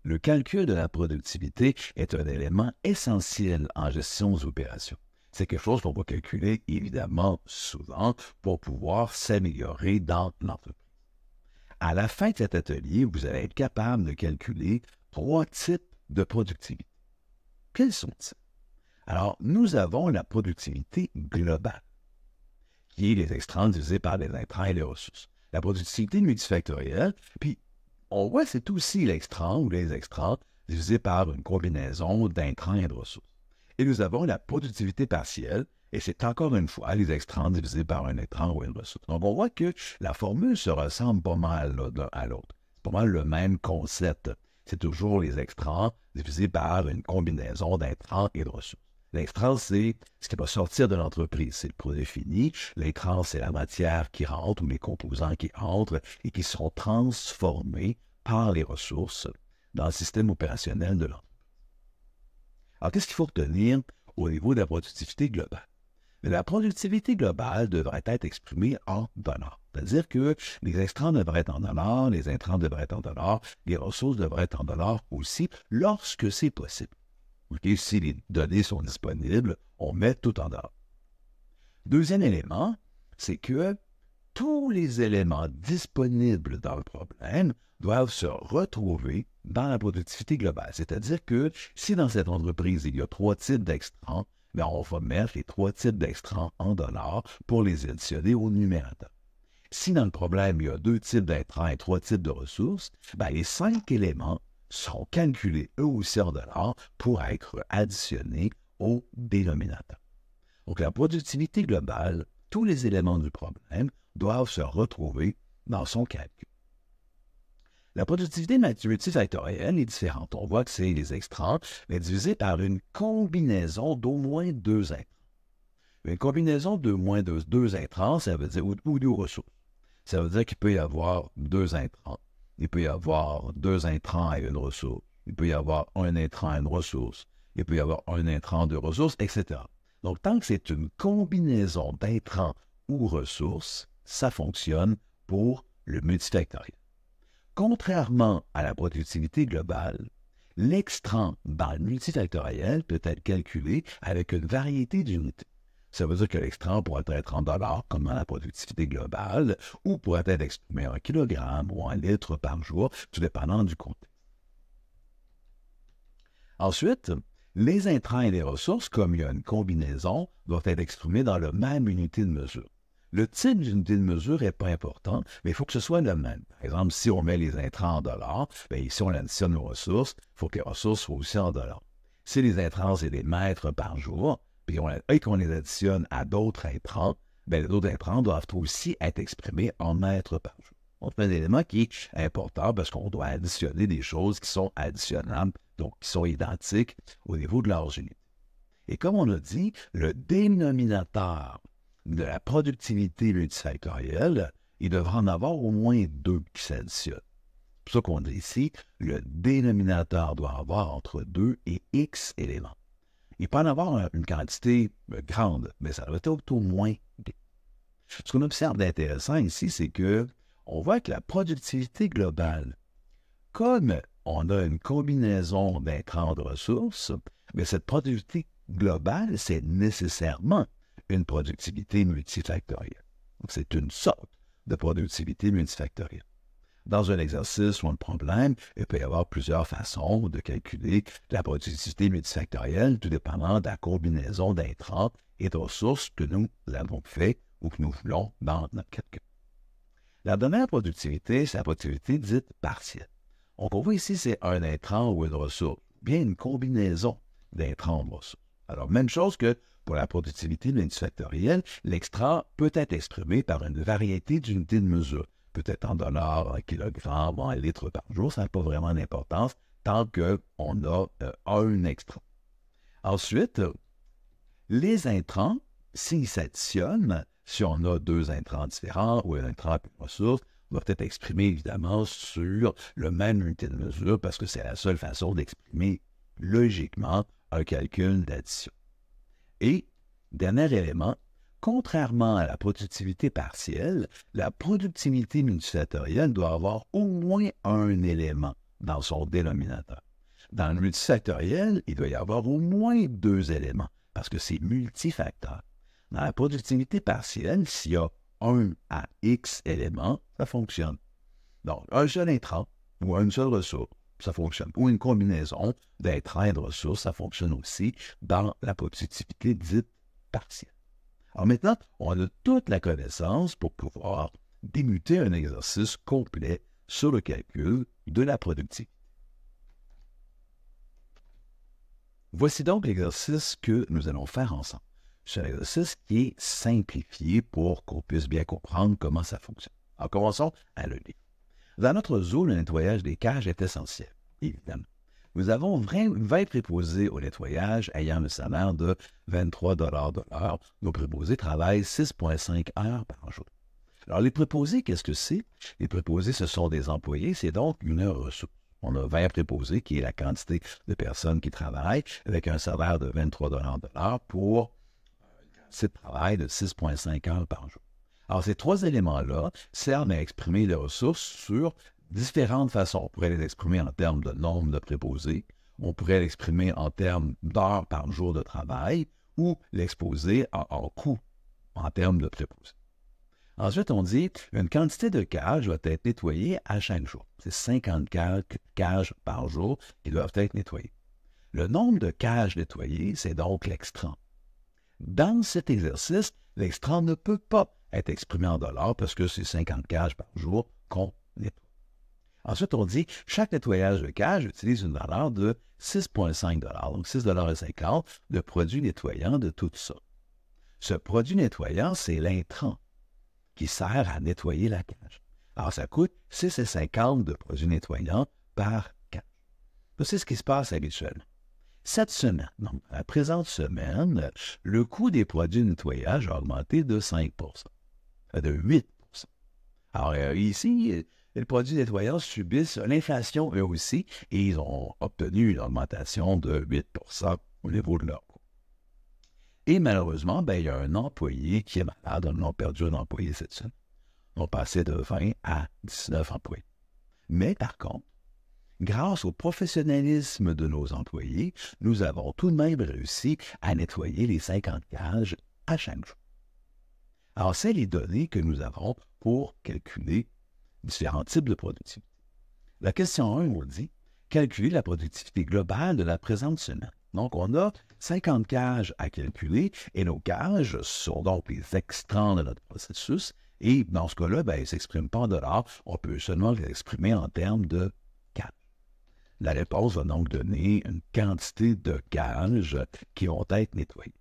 Le calcul de la productivité est un élément essentiel en gestion des opérations. C'est quelque chose qu'on va calculer évidemment souvent pour pouvoir s'améliorer dans l'entreprise. À la fin de cet atelier, vous allez être capable de calculer 3 types de productivité. Quels sont-ils? Alors, nous avons la productivité globale, qui est les extrants divisés par les intrants et les ressources. La productivité multifactorielle, puis on voit c'est aussi l'extrant ou les extrants divisés par une combinaison d'intrants et de ressources. Et nous avons la productivité partielle, et c'est encore une fois les extrants divisés par un intrant ou une ressource. Donc on voit que la formule se ressemble pas mal l'un à l'autre. C'est pas mal le même concept. C'est toujours les extrants divisés par une combinaison d'intrants et de ressources. L'extrant, c'est ce qui va sortir de l'entreprise, c'est le produit fini. L'intrant, c'est la matière qui rentre ou les composants qui entrent et qui sont transformés par les ressources dans le système opérationnel de l'entreprise. Alors, qu'est-ce qu'il faut retenir au niveau de la productivité globale? La productivité globale devrait être exprimée en dollars. C'est-à-dire que les extrants devraient être en dollars, les intrants devraient être en dollars, les ressources devraient être en dollars aussi, lorsque c'est possible. Okay, si les données sont disponibles, on met tout en dollars. Deuxième élément, c'est que tous les éléments disponibles dans le problème doivent se retrouver dans la productivité globale. C'est-à-dire que si dans cette entreprise, il y a 3 types d'extrants, bien, on va mettre les 3 types d'extrants en dollars pour les additionner au numérateur. Si dans le problème, il y a 2 types d'intrants et 3 types de ressources, bien, les 5 éléments sont calculés eux aussi en dollars pour être additionnés au dénominateur. Donc, la productivité globale, tous les éléments du problème doivent se retrouver dans son calcul. La productivité multifactorielle est différente. On voit que c'est les extrants, mais divisé par une combinaison d'au moins 2 intrants. Une combinaison d'au moins 2 intrants, ça veut dire, ou 2 ressources. Ça veut dire qu'il peut y avoir 2 intrants. Il peut y avoir 2 intrants et une ressource. Il peut y avoir un intrant et une ressource. Il peut y avoir un intrant, 2 ressources, etc. Donc, tant que c'est une combinaison d'intrants ou ressources, ça fonctionne pour le multifactoriel. Contrairement à la productivité globale, l'extrant dans le multifactoriel peut être calculé avec une variété d'unités. Ça veut dire que l'extrant pourrait être en dollars, comme dans la productivité globale, ou pourrait être exprimé en kilogrammes ou en litres par jour, tout dépendant du contexte. Ensuite, les intrants et les ressources, comme il y a une combinaison, doivent être exprimés dans la même unité de mesure. Le type d'unité de mesure n'est pas important, mais il faut que ce soit le même. Par exemple, si on met les intrants en dollars, bien ici on additionne aux ressources, il faut que les ressources soient aussi en dollars. Si les intrants, c'est des mètres par jour, et qu'on les additionne à d'autres intrants, bien, les autres intrants doivent aussi être exprimés en mètres par jour. Donc, c'est un élément qui est important parce qu'on doit additionner des choses qui sont additionnables, donc qui sont identiques au niveau de leurs unités. Et comme on a dit, le dénominateur de la productivité multifactorielle, il devra en avoir au moins 2 qui s'additionnent. C'est pour ça qu'on dit ici, le dénominateur doit avoir entre 2 et x éléments. Il peut en avoir une quantité grande, mais ça doit être au moins D. Ce qu'on observe d'intéressant ici, c'est que on voit que la productivité globale, comme on a une combinaison d'intrants de ressources, mais cette productivité globale, c'est nécessairement une productivité multifactorielle. Donc, c'est une sorte de productivité multifactorielle. Dans un exercice ou un problème, il peut y avoir plusieurs façons de calculer la productivité multifactorielle, tout dépendant de la combinaison d'intrants et de ressources que nous avons fait ou que nous voulons dans notre calcul. La dernière productivité, c'est la productivité dite partielle. Donc, on voit ici, c'est un intrant ou une ressource, bien une combinaison d'intrants ou de ressources. Alors, même chose que pour la productivité multifactorielle, l'extrant peut être exprimé par une variété d'unités de mesure. Peut-être en dollars, en kilogrammes, en litres par jour, ça n'a pas vraiment d'importance tant qu'on a un extrant. Ensuite, les intrants, s'ils s'additionnent, si on a 2 intrants différents ou un intrant et une ressource, doivent être exprimés évidemment sur le même unité de mesure parce que c'est la seule façon d'exprimer logiquement un calcul d'addition. Et, dernier élément, contrairement à la productivité partielle, la productivité multifactorielle doit avoir au moins un élément dans son dénominateur. Dans le multifactoriel, il doit y avoir au moins 2 éléments, parce que c'est multifacteur. Dans la productivité partielle, s'il y a 1 à X éléments, ça fonctionne. Donc, un seul intrant ou une seule ressource, ça fonctionne. Ou une combinaison d'intrants et de ressources, ça fonctionne aussi dans la productivité dite partielle. Alors maintenant, on a toute la connaissance pour pouvoir débuter un exercice complet sur le calcul de la productivité. Voici donc l'exercice que nous allons faire ensemble. C'est un exercice qui est simplifié pour qu'on puisse bien comprendre comment ça fonctionne. Alors, commençons à le lire. Dans notre zoo, le nettoyage des cages est essentiel, évidemment. Nous avons 20 préposés au nettoyage ayant le salaire de 23 de l'heure. Nos préposés travaillent 6,5 heures par jour. Alors, les préposés, qu'est-ce que c'est? Les préposés, ce sont des employés, c'est donc une ressource. On a 20 préposés, qui est la quantité de personnes qui travaillent, avec un salaire de 23 de l'heure pour une quantité de travail de 6,5 heures par jour. Alors, ces 3 éléments-là servent à exprimer les ressources sur différentes façons. On pourrait les exprimer en termes de nombre de préposés, on pourrait l'exprimer en termes d'heures par jour de travail, ou l'exposer en coût en termes de préposés. Ensuite, on dit une quantité de cages doit être nettoyée à chaque jour. C'est 50 cages par jour qui doivent être nettoyées. Le nombre de cages nettoyées, c'est donc l'extrant. Dans cet exercice, l'extrant ne peut pas être exprimé en dollars parce que c'est 50 cages par jour qu'on nettoie. Ensuite, on dit chaque nettoyage de cage utilise une valeur de 6,5 $, donc 6,50 $ de produit nettoyant de tout ça. Ce produit nettoyant, c'est l'intrant qui sert à nettoyer la cage. Alors, ça coûte 6,50 $ de produits nettoyants par cage. C'est ce qui se passe habituellement. Cette semaine, donc la présente semaine, le coût des produits de nettoyage a augmenté de 5 %, de 8 %. Alors ici, les produits nettoyants subissent l'inflation eux aussi et ils ont obtenu une augmentation de 8 % au niveau de leur coût. Et malheureusement, il y a un employé qui est malade. On a perdu un employé cette semaine. On passait de 20 à 19 employés. Mais par contre, grâce au professionnalisme de nos employés, nous avons tout de même réussi à nettoyer les 50 cages à chaque jour. Alors, c'est les données que nous avons pour calculer différents types de productivité. La question 1 nous dit « Calculer la productivité globale de la présente semaine ». Donc, on a 50 cages à calculer et nos cages sont donc les extrants de notre processus. Et dans ce cas-là, ils ne s'expriment pas en dollars, on peut seulement les exprimer en termes de cages. La réponse va donc donner une quantité de cages qui vont être nettoyées.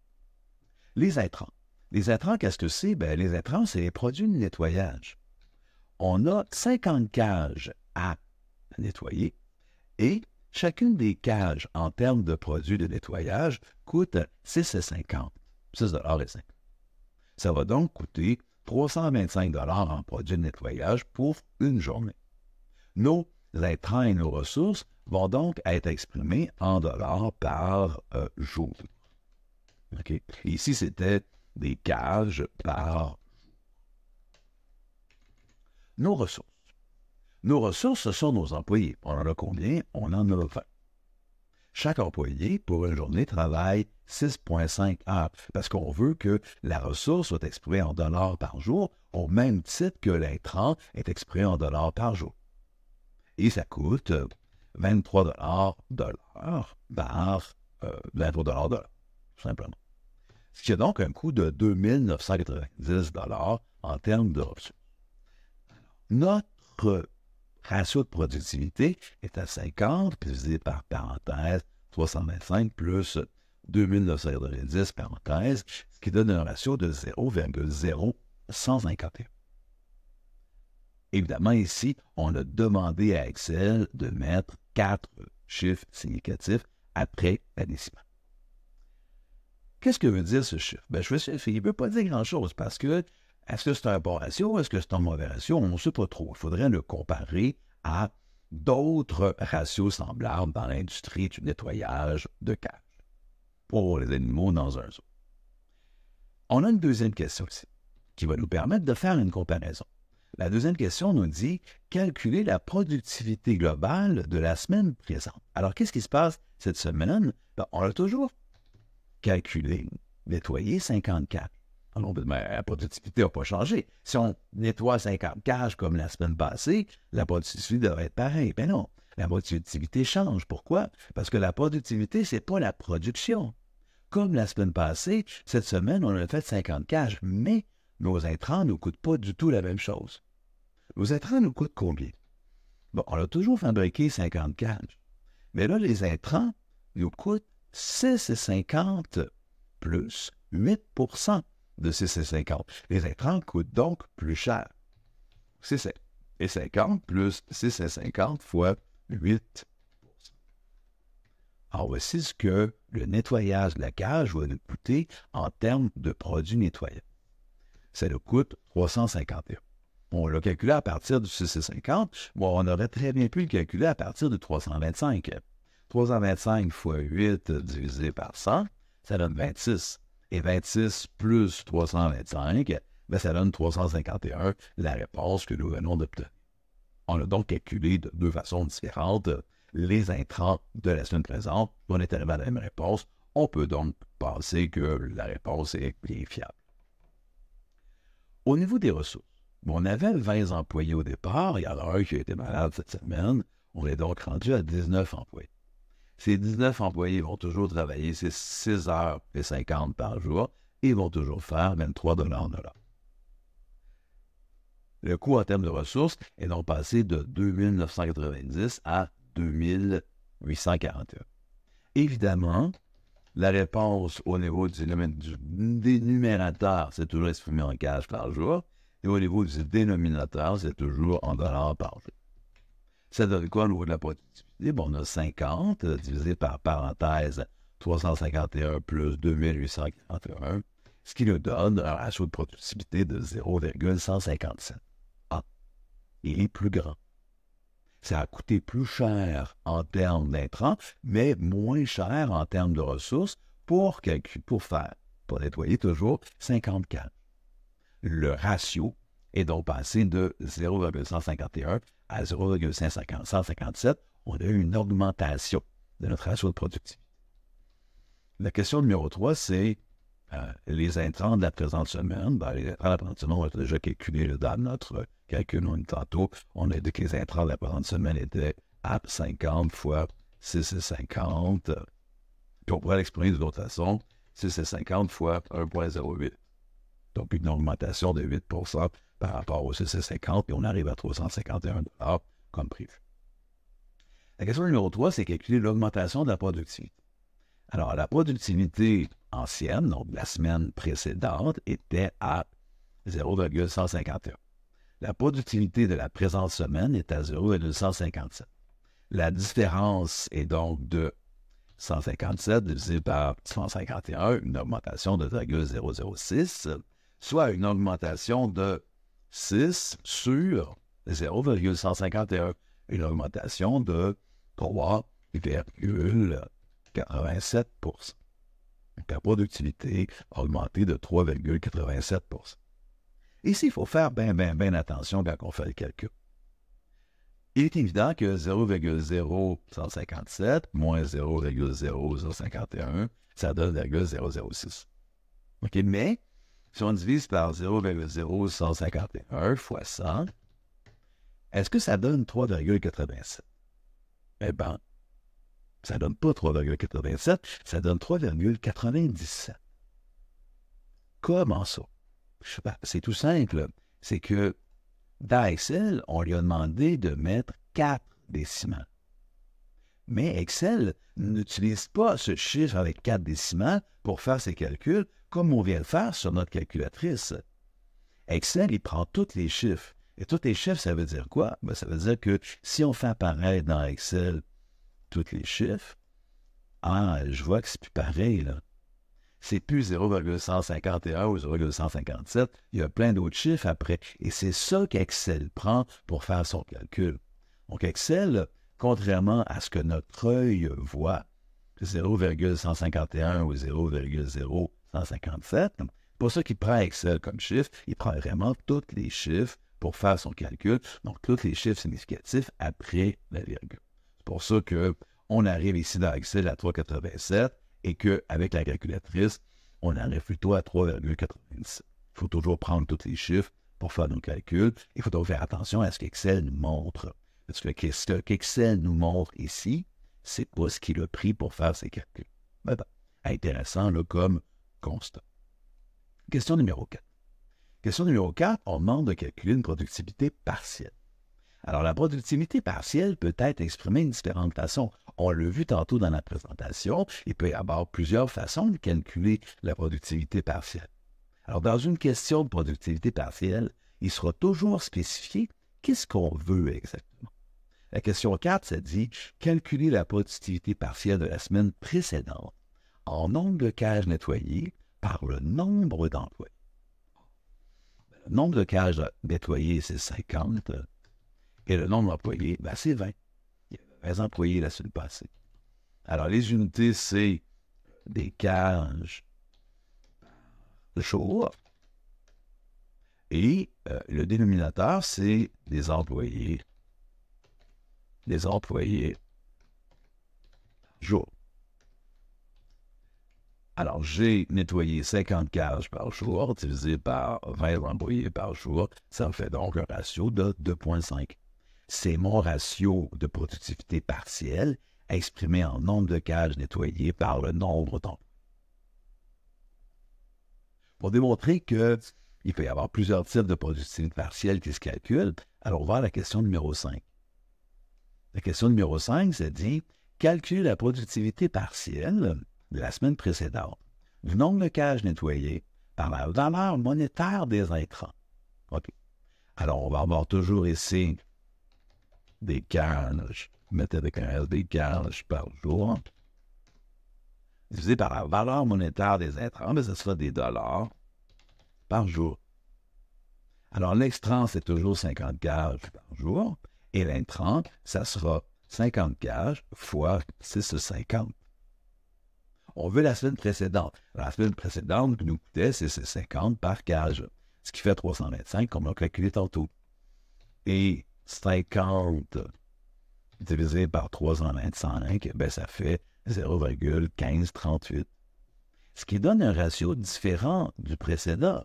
Les intrants. Les intrants, qu'est-ce que c'est? Les intrants, c'est les produits de nettoyage. On a 50 cages à nettoyer et chacune des cages en termes de produits de nettoyage coûte 6,50 $. Ça va donc coûter 325 $ en produits de nettoyage pour une journée. Nos intrants et nos ressources vont donc être exprimés en dollars par jour. Okay? Ici, c'était des cages par jour. Nos ressources. Nos ressources, ce sont nos employés. On en a combien? On en a 20. Chaque employé, pour une journée, travaille 6,5 heures parce qu'on veut que la ressource soit exprimée en dollars par jour au même titre que l'intrant est exprimé en dollars par jour. Et ça coûte 23 $ de l'heure par 23 $ de l'heure, tout simplement. Ce qui a donc un coût de 2 990 $ en termes de ressources. Notre ratio de productivité est à 50, puis divisé par parenthèse 325 plus 2990 parenthèse, ce qui donne un ratio de 0,0151. Évidemment, ici, on a demandé à Excel de mettre 4 chiffres significatifs après la décimale. Qu'est-ce que veut dire ce chiffre? Il ne veut pas dire grand-chose parce que est-ce que c'est un bon ratio? Est-ce que c'est un mauvais ratio? On ne sait pas trop. Il faudrait le comparer à d'autres ratios semblables dans l'industrie du nettoyage de cages pour les animaux dans un zoo. On a une deuxième question ici qui va nous permettre de faire une comparaison. La deuxième question nous dit calculer la productivité globale de la semaine présente. Alors, qu'est-ce qui se passe cette semaine? Ben, on a toujours calculé, nettoyé 50 cages. Alors, ben, la productivité n'a pas changé. Si on nettoie 50 cages comme la semaine passée, la productivité devrait être pareille. Ben non, la productivité change. Pourquoi? Parce que la productivité, ce n'est pas la production. Comme la semaine passée, cette semaine, on a fait 50 cages, mais nos intrants ne nous coûtent pas du tout la même chose. Nos intrants nous coûtent combien? Bon, on a toujours fabriqué 50 cages, mais là, les intrants nous coûtent 6,50 plus 8 de 6,50. Les intrants coûtent donc plus cher. 6,50 plus 6,50 fois 8. Alors, voici ce que le nettoyage de la cage va nous coûter en termes de produits nettoyés. Ça nous coûte 351. On l'a calculé à partir de 6,50. Bon, on aurait très bien pu le calculer à partir de 325. 325 fois 8 divisé par 100, ça donne 26. Et 26 plus 325, ben ça donne 351, la réponse que nous venons d'obtenir. On a donc calculé de deux façons différentes les intrants de la semaine présente. On est arrivé à la même réponse. On peut donc penser que la réponse est bien fiable. Au niveau des ressources, on avait 20 employés au départ. Il y en a un qui a été malade cette semaine. On est donc rendu à 19 employés. Ces 19 employés vont toujours travailler 6 heures et 50 par jour et vont toujours faire 23 $ de l'heure. Le coût en termes de ressources est donc passé de 2 990 à 2 841. Évidemment, la réponse au niveau du numérateur, c'est toujours exprimé en cash par jour, et au niveau du dénominateur, c'est toujours en dollars par jour. Ça donne quoi au niveau de la productivité? Bon, on a 50 divisé par parenthèse 351 plus 2841, ce qui nous donne un ratio de productivité de 0,157. Ah, il est plus grand. Ça a coûté plus cher en termes d'intrants, mais moins cher en termes de ressources pour nettoyer toujours 50 cages. Le ratio est donc passé de 0,151 à 0,157. On a eu une augmentation de notre ratio de productivité. La question numéro 3, c'est les intrants de la présente semaine. Ben, les intrants de la présente semaine, on a déjà calculé dans notre calcul tantôt. On a dit que les intrants de la présente semaine étaient à 50 fois 6,50. Puis on pourrait l'exprimer d'une autre façon, 6,50 fois 1,08. Donc une augmentation de 8 par rapport au 6,50 et on arrive à 351 $ comme prévu. La question numéro 3, c'est calculer l'augmentation de la productivité. Alors, la productivité ancienne, donc la semaine précédente, était à 0,151. La productivité de la présente semaine est à 0,157. La différence est donc de 157 divisé par 151, une augmentation de 0,006, soit une augmentation de 6 sur 0,151, une augmentation de 3,87 %. Donc, la productivité a augmenté de 3,87 %. Ici, il faut faire bien attention quand on fait le calcul. Il est évident que 0,0157 moins 0,0051, ça donne 0,006. OK, mais si on divise par 0,0151 fois 100, est-ce que ça donne 3,87? Eh bien, ça ne donne pas 3,87, ça donne 3,97. Comment ça? Ben, c'est tout simple. C'est que dans Excel, on lui a demandé de mettre 4 décimales. Mais Excel n'utilise pas ce chiffre avec 4 décimales pour faire ses calculs comme on vient le faire sur notre calculatrice. Excel, il prend tous les chiffres. Et tous les chiffres, ça veut dire quoi? Ben, ça veut dire que si on fait apparaître dans Excel tous les chiffres, je vois que c'est plus pareil, là. C'est plus 0,151 ou 0,157. Il y a plein d'autres chiffres après. Et c'est ça qu'Excel prend pour faire son calcul. Donc, Excel, contrairement à ce que notre œil voit, 0,151 ou 0,0157, c'est pas ça qu'il prend Excel comme chiffre. Il prend vraiment tous les chiffres pour faire son calcul. Donc, tous les chiffres significatifs après la virgule. C'est pour ça qu'on arrive ici dans Excel à 3,87 et qu'avec la calculatrice, on arrive plutôt à 3,97. Il faut toujours prendre tous les chiffres pour faire nos calculs. Il faut toujours faire attention à ce qu'Excel nous montre. Parce que ce qu'Excel nous montre ici, c'est pas ce qu'il a pris pour faire ses calculs. Ben, intéressant là, comme constat. Question numéro 4. Question numéro 4, on demande de calculer une productivité partielle. Alors, la productivité partielle peut être exprimée de différentes façons. On l'a vu tantôt dans la présentation, il peut y avoir plusieurs façons de calculer la productivité partielle. Alors, dans une question de productivité partielle, il sera toujours spécifié qu'est-ce qu'on veut exactement. La question 4, ça dit « Calculer la productivité partielle de la semaine précédente en nombre de cages nettoyées par le nombre d'employés. » Le nombre de cages nettoyées, c'est 50, et le nombre d'employés, c'est 20. Il y avait 20 employés la semaine passée. Alors, les unités, c'est des cages de jour, et le dénominateur, c'est des employés. Des employés jour. Alors, j'ai nettoyé 50 cages par jour, divisé par 20 employés par jour. Ça me fait donc un ratio de 2,5. C'est mon ratio de productivité partielle exprimé en nombre de cages nettoyées par le nombre d'employés. Pour démontrer qu'il peut y avoir plusieurs types de productivité partielle qui se calculent, alors on va à la question numéro 5. La question numéro 5, ça dit « Calculer la productivité partielle de la semaine précédente du nombre de cages nettoyées par la valeur monétaire des intrants. » OK. Alors, on va avoir toujours ici des cages, mettez avec un S, des cages par jour, divisé par la valeur monétaire des intrants, mais ce sera des dollars par jour. Alors, l'extrant, c'est toujours 50 cages par jour. Et l'intrant, ça sera 50 cages fois 6,50. On veut la semaine précédente. La semaine précédente nous coûtait 6,50 par cage, ce qui fait 325, comme on l'a calculé tantôt. Et 50 divisé par 325, ça fait 0,1538. Ce qui donne un ratio différent du précédent.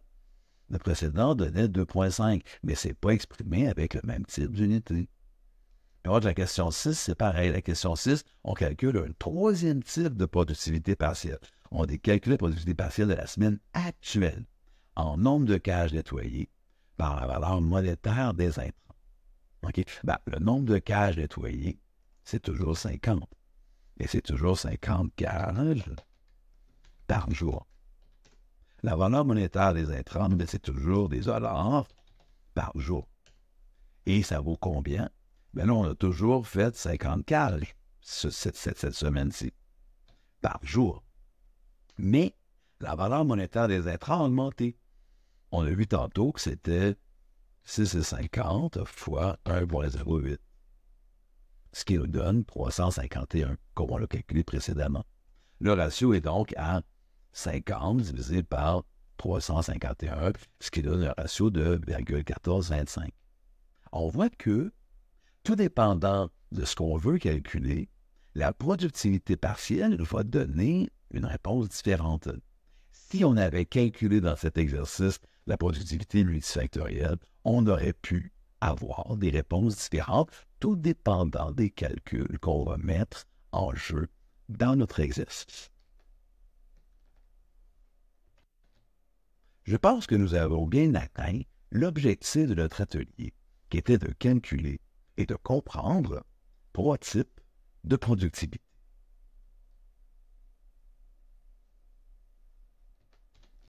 Le précédent donnait 2,5, mais ce n'est pas exprimé avec le même type d'unité. Alors, la question 6, c'est pareil. La question 6, on calcule un troisième type de productivité partielle. On calcule la productivité partielle de la semaine actuelle en nombre de cages nettoyées par la valeur monétaire des intrants. OK? Le nombre de cages nettoyées, c'est toujours 50. Et c'est toujours 50 cages par jour. La valeur monétaire des intrants, c'est toujours des dollars par jour. Et ça vaut combien? Là, on a toujours fait 50 cages cette semaine-ci, par jour. Mais la valeur monétaire des intrants a augmenté. On a vu tantôt que c'était 6,50 fois 1,08, ce qui nous donne 351, comme on l'a calculé précédemment. Le ratio est donc à 50 divisé par 351, ce qui donne un ratio de 0,1425. On voit que, tout dépendant de ce qu'on veut calculer, la productivité partielle va donner une réponse différente. Si on avait calculé dans cet exercice la productivité multifactorielle, on aurait pu avoir des réponses différentes, tout dépendant des calculs qu'on va mettre en jeu dans notre exercice. Je pense que nous avons bien atteint l'objectif de notre atelier, qui était de calculer et de comprendre 3 types de productivité.